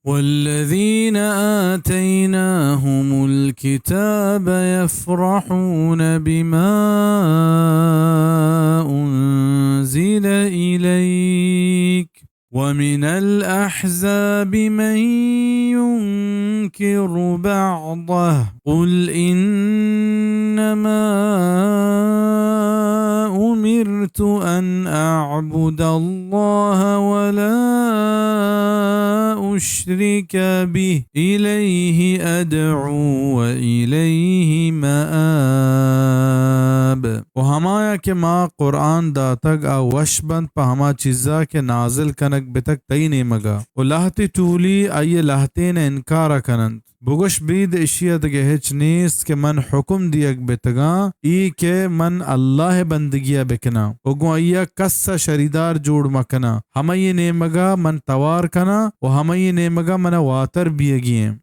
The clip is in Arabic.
والذين آتيناهم الكتاب يفرحون بما أنزل إليك ومن الأحزاب من ينكر بعضه قل إنما أمرت أن أعبد الله ولا أشرك به إليه أدعو وإليه مآب. و ہمایا کہ ما قرآن دا تگ آ وشبند پا ہما چیزا کے نازل کنک بتک تینے مگا و لہتی تولی آئیے لہتین انکارا کنند بگوش بید اشیاء دگے ہچ نیست کہ من حکم دیگ بتگا ای کہ من اللہ بندگیہ بکنا وگو آئیا کسا شریدار جوڑ مکنا ہمیں نیمگا من توار کنا و ہمیں نیمگا من واتر بیگیم